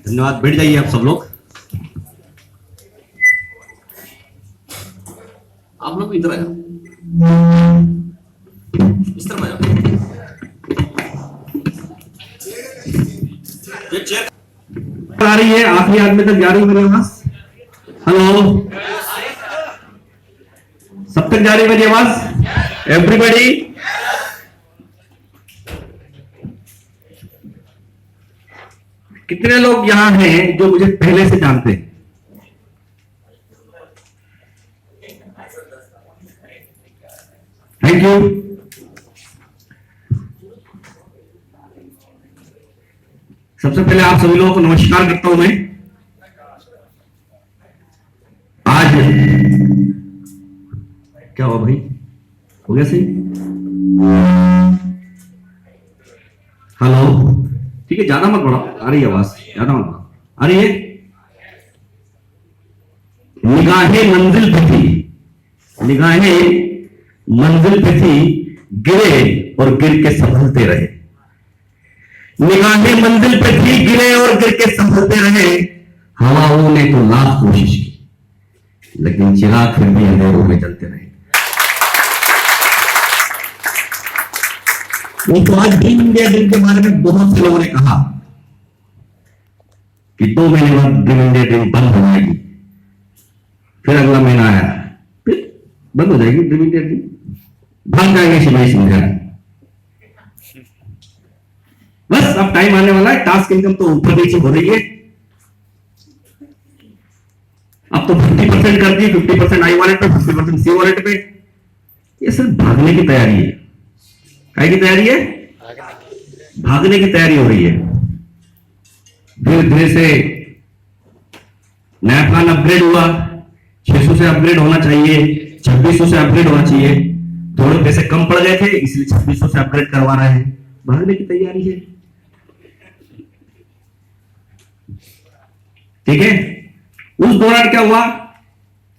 धन्यवाद। बैठ जाइए आप सब लोग। आप लोग इधर आए, इस तरफ आ जाओ। आ रही है, आखिरी आदमी तक जा रही है मेरे पास। हेलो, सब तक जा रही है मेरी आवाज? एवरीबॉडी? कितने लोग यहां हैं जो मुझे पहले से जानते हैं? Thank you. सबसे पहले आप सभी लोगों को नमस्कार करता हूं मैं। आज क्या हुआ भाई? हो गया सही? हेलो, ठीक है, ज्यादा मत बढ़ाओ, आ रही है आवाज, ज्यादा मत बढ़ाओ, आ रही है। निगाहें मंजिल पे थी, निगाहें मंजिल पे थी, गिरे और गिर के संभलते रहे। निगाहें मंजिल पे थी, गिरे और गिर के संभलते रहे। हवाओं ने तो लाख कोशिश की, लेकिन चिराग फिर भी अंधेरों में जलते रहे। तो आज ड्रीम इंडिया ड्रीम के बारे में बहुत से लोगों ने कहा कि 2 महीने बाद ड्रीम इंडिया ड्रीम बंद हो जाएगी। फिर अगला महीना आया, फिर बंद हो जाएगी ड्रीम इंडिया ड्रीम, भाग जाएंगे शिवाई सिंह। बस अब टाइम आने वाला है, टास्क इनकम तो ऊपर नीचे हो रही है। अब तो 50% कर दी, 50% आई वॉलेट पे, 50% सी वॉलेट पे। ये सिर्फ भागने की तैयारी है। क्या की तैयारी है? भागने की तैयारी हो रही है। धीरे धीरे से नया प्लान अपग्रेड हुआ, 600 से अपग्रेड होना चाहिए, 2600 से अपग्रेड होना चाहिए। थोड़े पैसे कम पड़ गए थे, इसलिए 2600 से अपग्रेड करवा रहे हैं। भागने की तैयारी है, ठीक है। उस दौरान क्या हुआ?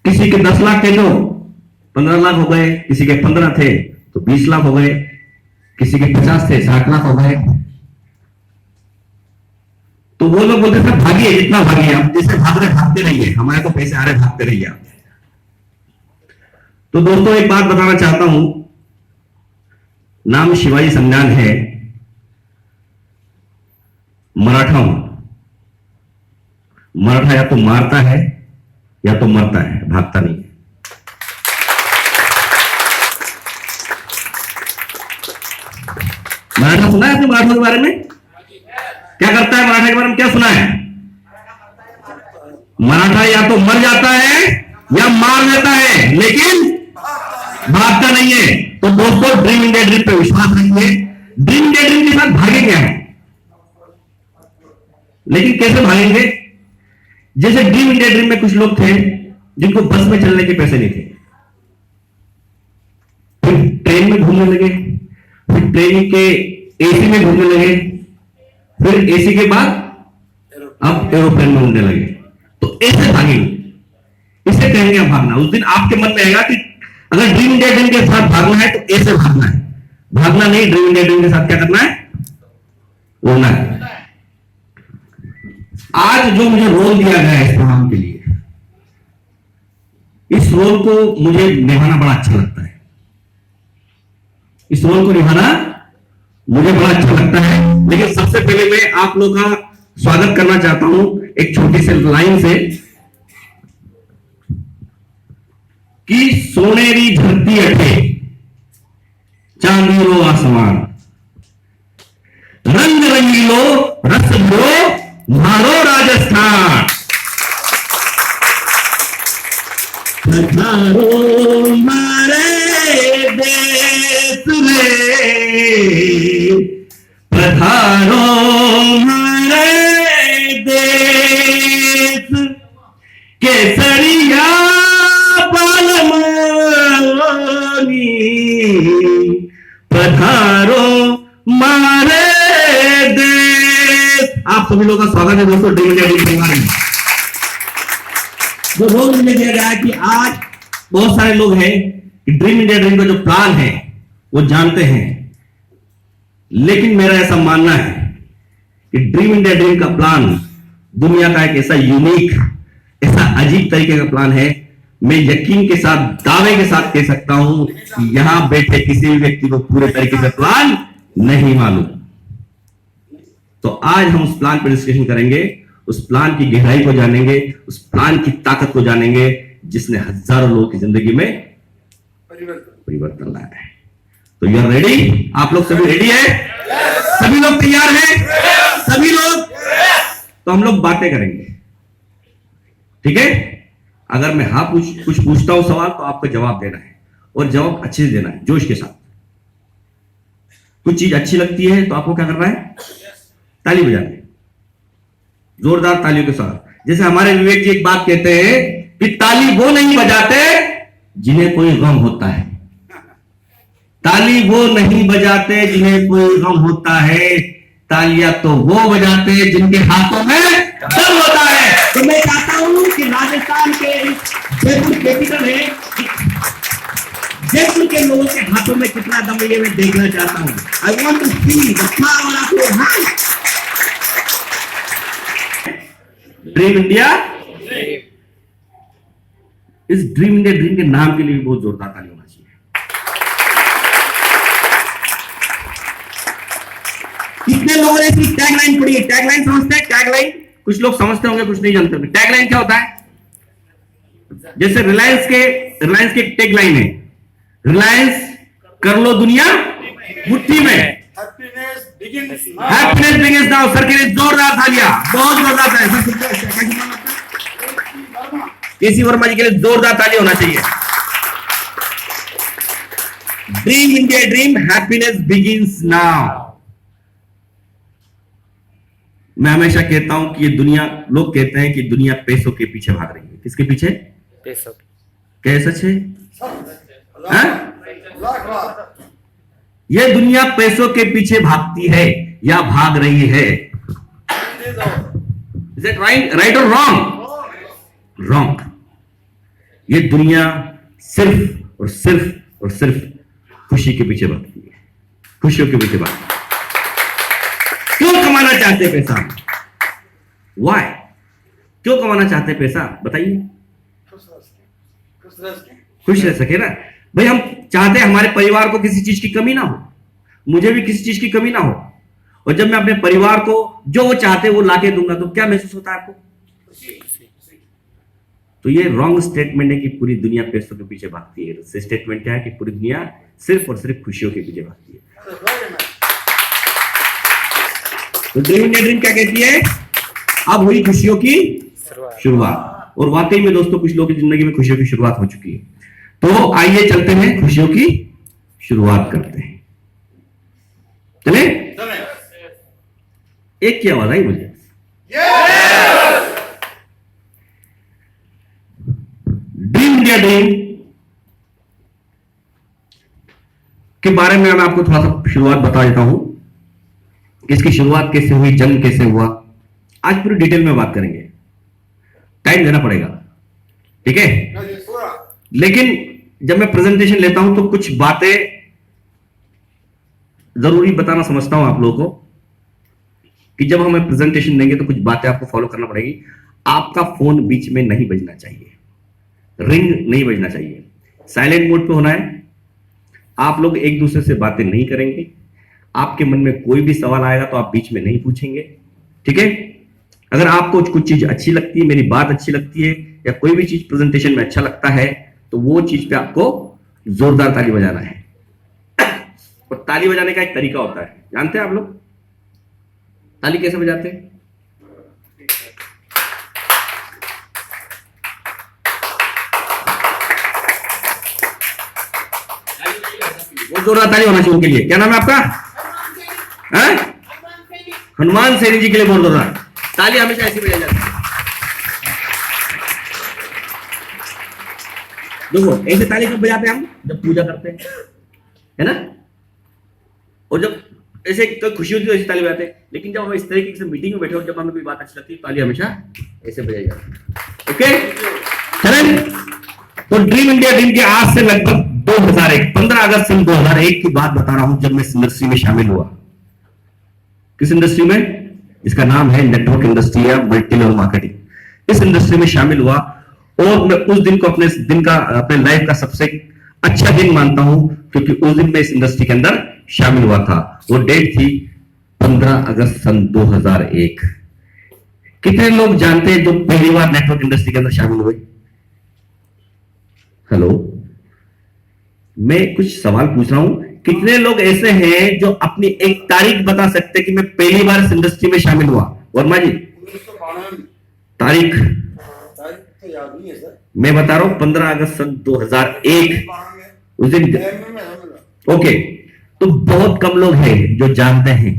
किसी के 10 लाख थे तो 15 लाख हो गए, किसी के 15 थे तो 20 लाख हो गए, किसी के 50 थे 60 लाख हो गए। तो वो लोग बोलते थे भागिए, जितना भागिए, आप जैसे भाग रहे भागते रहिए, हमारे तो पैसे आ रहे भागते रहिए आप। तो दोस्तों एक बात बताना चाहता हूं, नाम शिवाजी संज्ञान है, मराठा हूं। मराठा या तो मारता है या तो मरता है, भागता नहीं है। मराठा सुना है आपने? मराठा के बारे में क्या करता है? मराठा के बारे में क्या सुना है? मराठा या तो मर जाता है या मार देता है, लेकिन भागता नहीं है। तो दोस्तों ड्रीम इंडिया ड्रीम पे विश्वास रखिए, ड्रीम इंडिया ड्रीम के साथ भागेंगे हम, लेकिन कैसे भागेंगे? जैसे ड्रीम इंडिया ड्रीम में कुछ लोग थे जिनको बस में चलने के पैसे नहीं थे, फिर ट्रेन में घूमने लगे, फिर ट्रेन के एसी में घूमने लगे, फिर एसी के बाद अब एरोप्लेन में उड़ने लगे। तो ऐसे भागेंगे, इसे कहेंगे हम भागना। उस दिन आपके मन में आएगा कि अगर ड्रीम इंडिया ड्रीम के साथ भागना है तो ऐसे भागना है, भागना नहीं, ड्रीम इंडिया ड्रीम के साथ क्या करना है? उड़ना है। आज जो मुझे रोल दिया गया है इस प्रोग्राम के लिए, इस रोल को मुझे निभाना बड़ा अच्छा लगता है। इस रोल को निभाना मुझे बड़ा अच्छा लगता है। लेकिन सबसे पहले मैं आप लोगों का स्वागत करना चाहता हूं एक छोटी सी लाइन से कि सोनेरी धरती अठे चांदीरो आसमान, रंग रंगीलो रस भरो मारो राजस्थान। पधारो मारे देश रे, पधारो मारे देश, केसरिया पालमनी, पधारो मारे देश। आप सभी लोगों का स्वागत है दोस्तों ड्रीम इंडिया ड्रीम परिवार में। जो रोल मुझे दिया गया है कि आज बहुत सारे लोग हैं कि ड्रीम इंडिया ड्रीम का जो प्लान है वो जानते हैं, लेकिन मेरा ऐसा मानना है कि ड्रीम इंडिया ड्रीम का प्लान दुनिया का एक ऐसा यूनिक, ऐसा अजीब तरीके का प्लान है, मैं यकीन के साथ, दावे के साथ कह सकता हूं कि यहां बैठे किसी भी व्यक्ति को पूरे तरीके से प्लान नहीं मालूम। तो आज हम उस प्लान पर डिस्कशन करेंगे, उस प्लान की गहराई को जानेंगे, उस प्लान की ताकत को जानेंगे, जिसने हजारों लोगों की जिंदगी में परिवर्तन लाया है। तो यू आर रेडी? आप लोग सभी रेडी है? सभी लोग तैयार हैं? सभी लोग? तो हम लोग बातें करेंगे, ठीक है? अगर मैं हाँ कुछ पूछता हूं सवाल, तो आपको जवाब देना है, और जवाब अच्छे से देना है, जोश के साथ। कुछ चीज अच्छी लगती है तो आपको क्या करना है? ताली बजानी, जोरदार तालियों के साथ। जैसे हमारे विवेक जी एक बात कहते हैं कि ताली वो नहीं बजाते जिन्हें कोई गम होता है, ताली वो नहीं बजाते जिन्हें कोई गम होता है, तालियां तो वो बजाते हैं जिनके हाथों में दम होता है। तो मैं चाहता हूं कि राजस्थान के जयपुर कैपिटल है, जयपुर के लोगों के हाथों में कितना दम है, ये मैं देखना चाहता हूं। I want to see the power of your hand. Dream India, इस ड्रीम इंडिया ड्रीम के नाम के लिए भी बहुत जोरदार ताली होना चाहिए। कितने लोगों ने इसकी टैगलाइन पढ़ी है? टैगलाइन समझते हैं? टैगलाइन कुछ लोग समझते होंगे, कुछ नहीं जानते होंगे। टैगलाइन क्या होता है? जैसे रिलायंस के टैगलाइन है, रिलायंस कर लो दुनिया मुट्ठी में, हैप्पीनेस बिगिंस नाउ। सर के लिए जोरदार तालियां, बहुत जोरदार तालियां। केसी वर्मा जी के लिए जोरदार ताली होना चाहिए। Dream India dream, happiness begins now. मैं हमेशा कहता हूं कि ये दुनिया, लोग कहते हैं कि दुनिया पैसों के पीछे भाग रही है। किसके पीछे? पैसों। क्या सच है? ये दुनिया पैसों के पीछे भागती है या भाग रही है? इज इट राइट और रॉन्ग? रॉन्ग। ये दुनिया सिर्फ और सिर्फ और सिर्फ खुशी के पीछे भागती है, खुशियों के पीछे भागती है। क्यों कमाना चाहते पैसा? वाई? क्यों कमाना चाहते पैसा? बताइए। खुश रह सके ना भाई। हम चाहते हैं हमारे परिवार को किसी चीज की कमी ना हो, मुझे भी किसी चीज की कमी ना हो, और जब मैं अपने परिवार को जो वो चाहते वो लाके दूंगा तो क्या महसूस होता है आपको? तो ये रॉन्ग स्टेटमेंट है कि पूरी दुनिया पैसों के पीछे भागती है। स्टेटमेंट क्या है कि पूरी दुनिया सिर्फ और सिर्फ खुशियों के पीछे भागती है। तो ड्रीम इंडिया ड्रीम क्या कहती है? अब हुई खुशियों की शुरुआत। और वाकई में दोस्तों, कुछ लोगों की जिंदगी में खुशियों की शुरुआत हो चुकी है। तो आइए चलते हैं, खुशियों की शुरुआत करते हैं। चले? एक की आवाज आई मुझे। ड्रीम इंडिया ड्रीम के बारे में मैं आपको थोड़ा सा शुरुआत बता देता हूं। इसकी शुरुआत कैसे हुई, जन्म कैसे हुआ, आज पूरी डिटेल में बात करेंगे। टाइम देना पड़ेगा, ठीक है? लेकिन जब मैं प्रेजेंटेशन लेता हूं तो कुछ बातें जरूरी बताना समझता हूं आप लोगों को कि जब हमें प्रेजेंटेशन देंगे तो कुछ बातें आपको फॉलो करना पड़ेगी। आपका फोन बीच में नहीं बजना चाहिए, रिंग नहीं बजना चाहिए, साइलेंट मोड पे होना है। आप लोग एक दूसरे से बातें नहीं करेंगे। आपके मन में कोई भी सवाल आएगा तो आप बीच में नहीं पूछेंगे, ठीक है? अगर आपको कुछ चीज अच्छी लगती है, मेरी बात अच्छी लगती है, या कोई भी चीज प्रेजेंटेशन में अच्छा लगता है, तो वो चीज पे आपको जोरदार ताली बजाना है। और ताली बजाने का एक तरीका होता है, जानते हैं आप लोग ताली कैसे बजाते हैं? वो जोरदार ताली होना चाहिए उनके लिए। क्या नाम है आपका? हनुमान सैनी जी के लिए बोल दो रहा। ताली हमेशा ऐसी बजाई जाती है। देखो, ऐसे ताली कब बजाते हैं हम? जब पूजा करते हैं, है ना? और जब ऐसे कोई खुशी होती है तो ऐसी ताली बजाते हैं। लेकिन जब हम इस तरीके से मीटिंग में बैठे और जब हमें कोई बात अच्छी लगती है, ताली हमेशा ऐसे बजाई जाती है। ओके, चलें? तो ड्रीम इंडिया ड्रीम के आज से लगभग 2001, 15 अगस्त 2001 की बात बता रहा हूं, जब मैं इस इंडस्ट्री में शामिल हुआ। किस इंडस्ट्री में? जिसका नाम है नेटवर्क इंडस्ट्री या मल्टी लेवल मार्केटिंग। इस इंडस्ट्री में शामिल हुआ और मैं उस दिन को अपने लाइफ का सबसे अच्छा दिन मानता हूं, क्योंकि उस दिन मैं इस इंडस्ट्री के अंदर शामिल हुआ था। वो डेट थी 15 अगस्त सन 2001। कितने लोग जानते हैं जो पहली बार नेटवर्क इंडस्ट्री के अंदर शामिल हुए? हेलो, मैं कुछ सवाल पूछ रहा हूं। कितने लोग ऐसे हैं जो अपनी एक तारीख बता सकते हैं कि मैं पहली बार इस इंडस्ट्री में शामिल हुआ? वर्मा जी, तारीख तो याद नहीं है सर। मैं बता रहा हूं 15 अगस्त सन 2001 उस दिन। ओके, तो बहुत कम लोग हैं जो जानते हैं,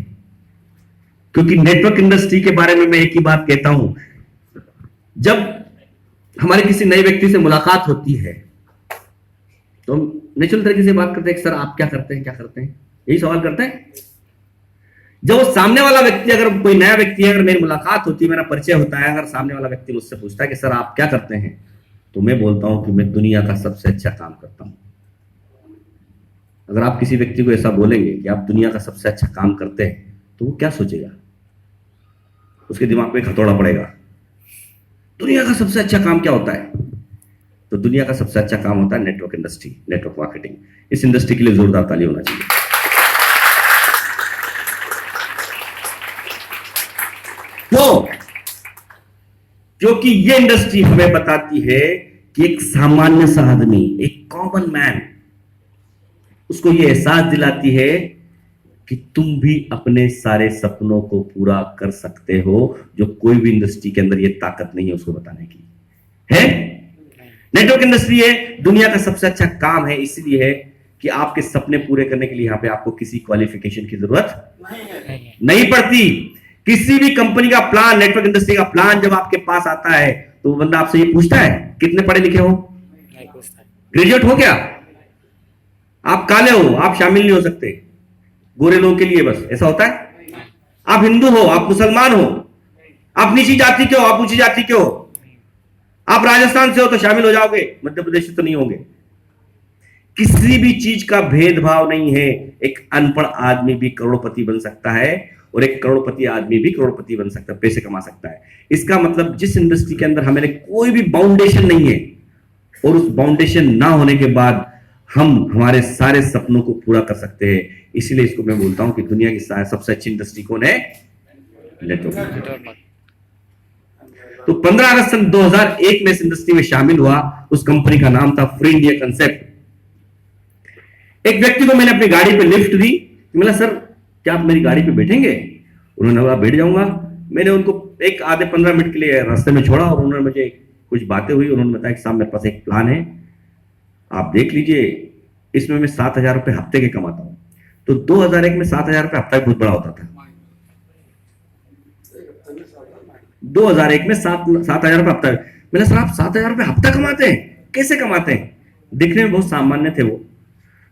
क्योंकि नेटवर्क इंडस्ट्री के बारे में मैं एक ही बात कहता हूं, जब हमारे किसी नए व्यक्ति से मुलाकात होती है तो हम नेचुरल तरीके से बात करते हैं कि सर आप क्या करते हैं, क्या करते हैं, यही सवाल करते हैं। जब वो सामने वाला व्यक्ति, अगर कोई नया व्यक्ति है, अगर मेरी मुलाकात होती है, मेरा परिचय होता है, अगर सामने वाला व्यक्ति मुझसे पूछता है कि सर आप क्या करते हैं, तो मैं बोलता हूं कि मैं दुनिया का सबसे अच्छा काम करता हूं। अगर आप किसी व्यक्ति को ऐसा बोलेंगे कि आप दुनिया का सबसे अच्छा काम करते हैं, तो वो क्या सोचेगा? उसके दिमाग में एक हथौड़ा पड़ेगा। दुनिया का सबसे अच्छा काम क्या होता है? तो दुनिया का सबसे अच्छा काम होता है नेटवर्क इंडस्ट्री, नेटवर्क मार्केटिंग। इस इंडस्ट्री के लिए जोरदार ताली होना चाहिए। तो क्योंकि ये इंडस्ट्री हमें बताती है कि एक सामान्य सा आदमी, एक कॉमन मैन, उसको ये एहसास दिलाती है कि तुम भी अपने सारे सपनों को पूरा कर सकते हो, जो कोई भी इंडस्ट्री के अंदर ये ताकत नहीं है उसको बताने की है। नेटवर्क इंडस्ट्री है दुनिया का सबसे अच्छा काम है, इसलिए है कि आपके सपने पूरे करने के लिए यहां पे आपको किसी क्वालिफिकेशन की जरूरत नहीं पड़ती। किसी भी कंपनी का प्लान, नेटवर्क इंडस्ट्री का प्लान जब आपके पास आता है तो वो बंदा आपसे ये पूछता है कितने पढ़े लिखे हो, ग्रेजुएट हो क्या, आप काले हो, आप शामिल नहीं हो सकते, गोरे लोगों के लिए बस ऐसा होता है। आप हिंदू हो, आप मुसलमान हो, आप नीची जाति के हो, आप ऊंची जाति के हो, आप राजस्थान से हो तो शामिल हो जाओगे, मध्य प्रदेश से तो नहीं होंगे। किसी भी चीज का भेदभाव नहीं है। एक अनपढ़ आदमी भी करोड़पति बन सकता है और एक करोड़पति आदमी भी करोड़पति बन सकता है, पैसे कमा सकता है। इसका मतलब जिस इंडस्ट्री के अंदर हमारे कोई भी बाउंडेशन नहीं है और उस बाउंडेशन ना होने के बाद हम हमारे सारे सपनों को पूरा कर सकते हैं। इसीलिए इसको मैं बोलता हूं कि दुनिया की सबसे अच्छी इंडस्ट्री कौन है? नेटवर्क। तो 15 अगस्त सन 2001 में इस इंडस्ट्री में शामिल हुआ। उस कंपनी का नाम था फ्री इंडिया कंसेप्ट। एक व्यक्ति को मैंने अपनी गाड़ी पे लिफ्ट दी, बोला सर क्या आप मेरी गाड़ी पे बैठेंगे? उन्होंने बोला बैठ जाऊंगा। मैंने उनको एक आधे 15 मिनट के लिए रास्ते में छोड़ा और उन्होंने मुझे कुछ बातें हुई। उन्होंने बताया कि साहब मेरे पास एक प्लान है, आप देख लीजिए, इसमें मैं 7,000 रुपए हफ्ते के कमाता हूं। तो 2001 में 7,000 रुपए हफ्ता बहुत बड़ा होता था। 2001 में 7,000 रुपए हफ्ता। मैंने सर आप 7,000 रुपए हफ्ता कमाते हैं, कैसे कमाते हैं? दिखने में बहुत सामान्य थे वो।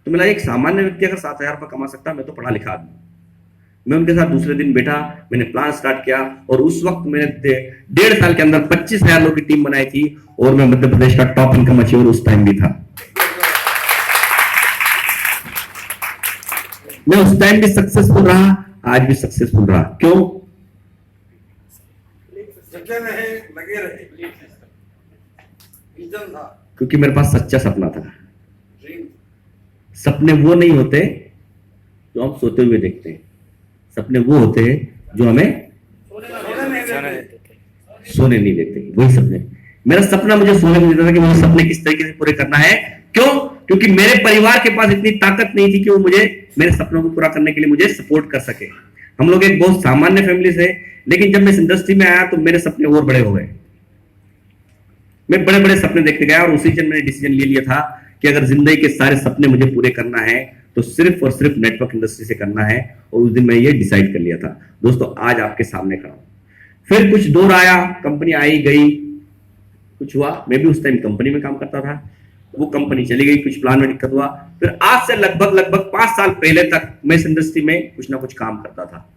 तो मेरा एक सामान्य व्यक्ति अगर 7,000 रुपए कमा सकता, मैं तो पढ़ा लिखा आदमी। मैं उनके साथ दूसरे दिन बैठा, मैंने प्लान स्टार्ट किया और उस वक्त मैंने 1.5 साल के अंदर 25,000 लोगों की टीम बनाई थी और मैं मध्य प्रदेश का टॉप इनकम अचीवर उस टाइम भी था। मैं उस टाइम भी सक्सेसफुल रहा, आज भी सक्सेसफुल रहा। क्यों? लगे रहे, क्योंकि मेरे पास सच्चा सपना था। सपने वो नहीं होते जो हम सोते हुए देखते हैं, सपने वो होते हैं जो हमें सोने नहीं देते। वही सपने, मेरा सपना मुझे सोने नहीं देता था कि मुझे सपने किस तरीके से पूरे करना है। क्यों? क्योंकि मेरे परिवार के पास इतनी ताकत नहीं थी कि वो मुझे मेरे सपनों को पूरा करने के लिए मुझे सपोर्ट कर सके। हम लोग एक बहुत सामान्य फैमिली से, लेकिन जब मैं इस इंडस्ट्री में आया तो मेरे सपने और बड़े हो गए। मैं बड़े बड़े सपने देखते गया और उसी दिन मैंने डिसीजन ले लिया था कि अगर जिंदगी के सारे सपने मुझे पूरे करना है तो सिर्फ और सिर्फ नेटवर्क इंडस्ट्री से करना है। और उस दिन मैं ये डिसाइड कर लिया था। दोस्तों आज आपके सामने खड़ा हूं। फिर कुछ दौर आया, कंपनी आई गई, कुछ हुआ। मैं भी उस टाइम कंपनी में काम करता था, वो कंपनी चली गई, कुछ प्लान में दिक्कत हुआ। फिर आज से लगभग 5 साल पहले तक मैं इस इंडस्ट्री में कुछ ना कुछ काम करता था।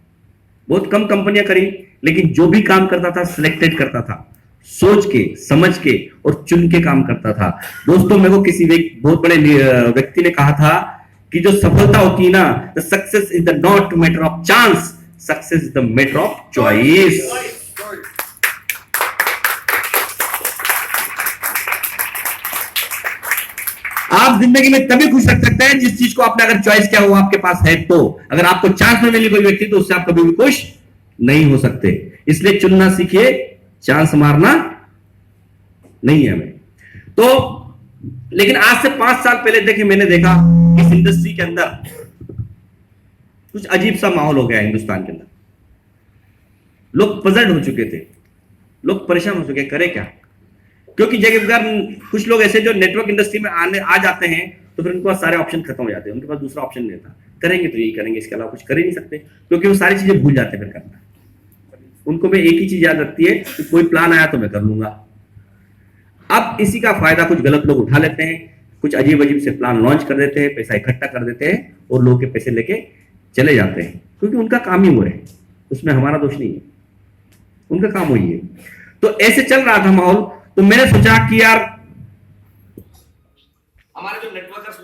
बहुत कम कंपनियां करी, लेकिन जो भी काम करता था सिलेक्टेड करता था, सोच के, समझ के और चुन के काम करता था। दोस्तों मेरे को किसी बहुत बड़े व्यक्ति ने कहा था कि जो सफलता होती है ना, the success is the not matter of chance, success is the matter of choice. आप जिंदगी में तभी खुश रख सकते हैं जिस चीज को आपने अगर चॉइस किया वो आपके पास है। तो अगर आपको चांस में मिली कोई व्यक्ति तो उससे आप कभी भी खुश नहीं हो सकते। इसलिए चुनना सीखिए, चांस मारना नहीं है हमें। तो लेकिन आज से 5 साल पहले देखिए, मैंने देखा इस इंडस्ट्री के अंदर कुछ अजीब सा माहौल हो गया हिंदुस्तान के अंदर। लोग पजल्ड हो चुके थे, लोग परेशान हो चुके, करे क्या? क्योंकि जगह कुछ लोग ऐसे जो नेटवर्क इंडस्ट्री में आ जाते हैं तो फिर उनके पास सारे ऑप्शन खत्म हो जाते हैं, उनके पास दूसरा ऑप्शन नहीं था। करेंगे तो यही करेंगे, इसके अलावा कुछ कर ही नहीं सकते, क्योंकि वो सारी चीजें भूल जाते हैं फिर करना। उनको भी एक ही चीज याद रखती है कि कोई प्लान आया तो मैं कर लूंगा। अब इसी का फायदा कुछ गलत लोग उठा लेते हैं, कुछ अजीब अजीब से प्लान लॉन्च कर देते हैं, पैसा इकट्ठा कर देते हैं और लोगों के पैसे लेके चले जाते हैं, क्योंकि उनका काम ही वो है, उसमें हमारा दोष नहीं है, उनका काम वही है। तो ऐसे चल रहा था माहौल। तो मैंने सोचा कि यार हमारे जो नेटवर्कर्स